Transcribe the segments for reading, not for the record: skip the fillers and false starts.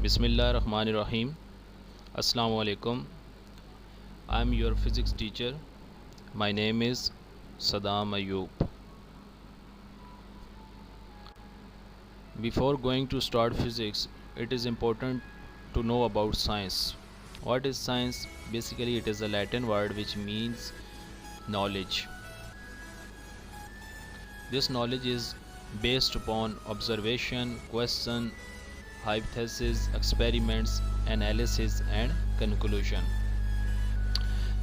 بسم اللہ الرحمن الرحیم. السلام علیکم. I am your physics teacher. My name is Saddam Ayub. Before going to start physics, it is important to know about science. What is science? Basically, it is a Latin word which means knowledge. This knowledge is based upon observation, question, hypothesis, experiments, analysis and conclusion.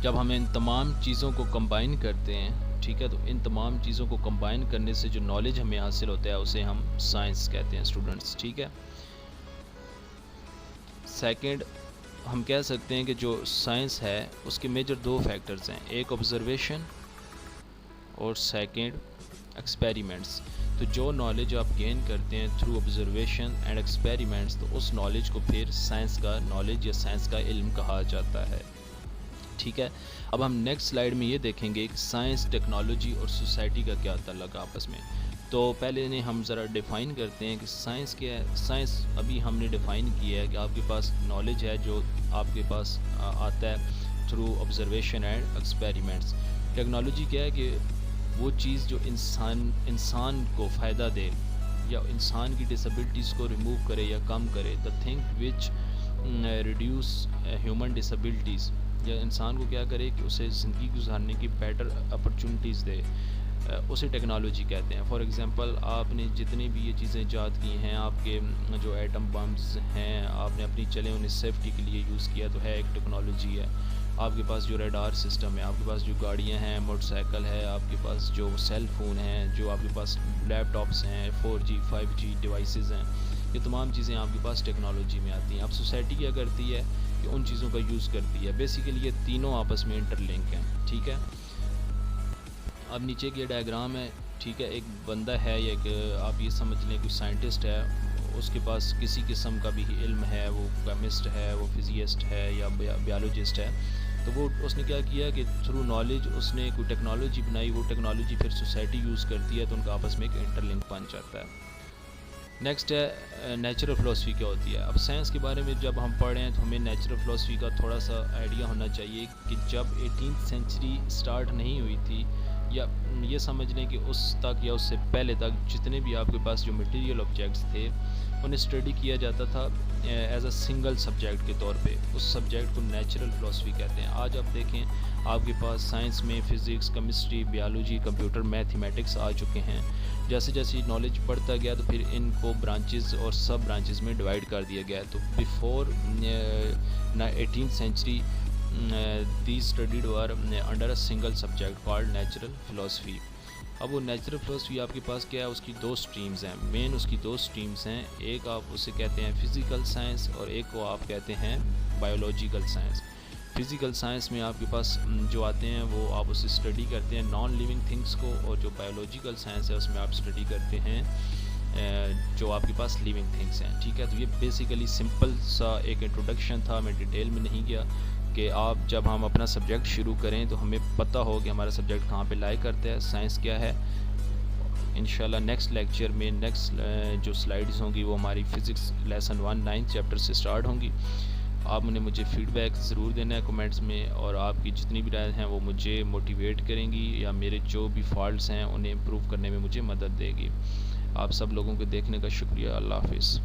جب ہم ان تمام چیزوں کو combine کرتے ہیں ٹھیک ہے تو ان تمام چیزوں کو کمبائن کرنے سے جو نالج ہمیں حاصل ہوتا ہے اسے ہم سائنس کہتے ہیں اسٹوڈنٹس. ٹھیک ہے. سیکنڈ ہم کہہ سکتے ہیں کہ جو سائنس ہے اس کے میجر دو فیکٹرز ہیں, ایک آبزرویشن اور سیکنڈ ایکسپیریمنٹس. تو جو نالج آپ گین کرتے ہیں تھرو آبزرویشن اینڈ ایکسپیریمنٹس تو اس نالج کو پھر سائنس کا نالج یا سائنس کا علم کہا جاتا ہے. ٹھیک ہے. اب ہم نیکسٹ سلائیڈ میں یہ دیکھیں گے کہ سائنس, ٹیکنالوجی اور سوسائٹی کا کیا تعلق ہے آپس میں. تو پہلے انہیں ہم ذرا ڈیفائن کرتے ہیں کہ سائنس کیا ہے. سائنس ابھی ہم نے ڈیفائن کیا ہے کہ آپ کے پاس نالج ہے جو آپ کے پاس آتا ہے through observation and experiments. Technology کیا ہے کہ وہ چیز جو انسان کو فائدہ دے یا انسان کی ڈسیبلٹیز کو ریموو کرے یا کم کرے. The thing which reduce human disabilities, یا انسان کو کیا کرے کہ اسے زندگی گزارنے کی بیٹر اپرچونٹیز دے, اسے ٹیکنالوجی کہتے ہیں. فار ایگزامپل آپ نے جتنی بھی یہ چیزیں ایجاد کی ہیں, آپ کے جو ایٹم بمز ہیں آپ نے اپنی چلے انہیں سیفٹی کے لیے یوز کیا تو ہے ایک ٹیکنالوجی ہے. آپ کے پاس جو ریڈار سسٹم ہے, آپ کے پاس جو گاڑیاں ہیں, موٹر سائیکل ہے, آپ کے پاس جو سیل فون ہیں, جو آپ کے پاس لیپ ٹاپس ہیں, 4G 5G ڈیوائسز ہیں, یہ تمام چیزیں آپ کے پاس ٹیکنالوجی میں آتی ہیں. اب سوسائٹی کیا کرتی ہے کہ ان چیزوں کا یوز کرتی ہے. بیسیکلی یہ تینوں آپس میں انٹر لنک ہیں. ٹھیک ہے. اب نیچے کی ڈائیگرام ہے. ٹھیک ہے. ایک بندہ ہے یا ایک آپ یہ سمجھ لیں کوئی سائنٹسٹ ہے, اس کے پاس کسی قسم کا بھی علم ہے, وہ کیمسٹ ہے, وہ فزسسٹ ہے یا بیالوجسٹ ہے. تو وہ اس نے کیا کیا کہ تھرو نالج اس نے کوئی ٹیکنالوجی بنائی, وہ ٹیکنالوجی پھر سوسائٹی یوز کرتی ہے تو ان کا آپس میں ایک انٹر لنک بن جاتا ہے. نیکسٹ ہے نیچرل فلاسفی کیا ہوتی ہے. اب سائنس کے بارے میں جب ہم پڑھ رہے ہیں تو ہمیں نیچرل فلاسفی کا تھوڑا سا آئیڈیا ہونا چاہیے کہ جب 18th سینچری سٹارٹ نہیں ہوئی تھی, یا یہ سمجھ لیں کہ اس تک یا اس سے پہلے تک جتنے بھی آپ کے پاس جو مٹیریل آبجیکٹس تھے انہیں اسٹڈی کیا جاتا تھا ایز اے سنگل سبجیکٹ کے طور پہ. اس سبجیکٹ کو نیچرل فلاسفی کہتے ہیں. آج آپ دیکھیں آپ کے پاس سائنس میں physics, chemistry, biology, computer, mathematics آ چکے ہیں. جیسے جیسے نالج بڑھتا گیا تو پھر ان کو برانچز اور سب برانچز میں ڈیوائڈ کر دیا گیا. تو before 18th century these studied were under a single subject called natural philosophy. اب وہ نیچرل فلاسفی آپ کے پاس کیا ہے, اس کی دو سٹریمز ہیں, مین اس کی دو سٹریمز ہیں. ایک آپ اسے کہتے ہیں فزیکل سائنس اور ایک کو آپ کہتے ہیں بایولوجیکل سائنس. فزیکل سائنس میں آپ کے پاس جو آتے ہیں وہ آپ اسے اسٹڈی کرتے ہیں نان لیونگ تھنگس کو, اور جو بایولوجیکل سائنس ہے اس میں آپ اسٹڈی کرتے ہیں جو آپ کے پاس لیونگ تھنگس ہیں. ٹھیک ہے. تو یہ بیسیکلی سمپل سا ایک انٹروڈکشن تھا, میں ڈیٹیل میں نہیں گیا کہ آپ جب ہم اپنا سبجیکٹ شروع کریں تو ہمیں پتہ ہو کہ ہمارا سبجیکٹ کہاں پہ لائے کرتا ہے, سائنس کیا ہے. انشاءاللہ نیکسٹ لیکچر میں نیکسٹ جو سلائیڈز ہوں گی وہ ہماری فزکس لیسن 1 9th چیپٹر سے سٹارٹ ہوں گی. آپ نے مجھے فیڈ بیک ضرور دینا ہے کمنٹس میں, اور آپ کی جتنی بھی رائے ہیں وہ مجھے موٹیویٹ کریں گی یا میرے جو بھی فالٹس ہیں انہیں امپروو کرنے میں مجھے مدد دے گی. آپ سب لوگوں کے دیکھنے کا شکریہ. اللہ حافظ.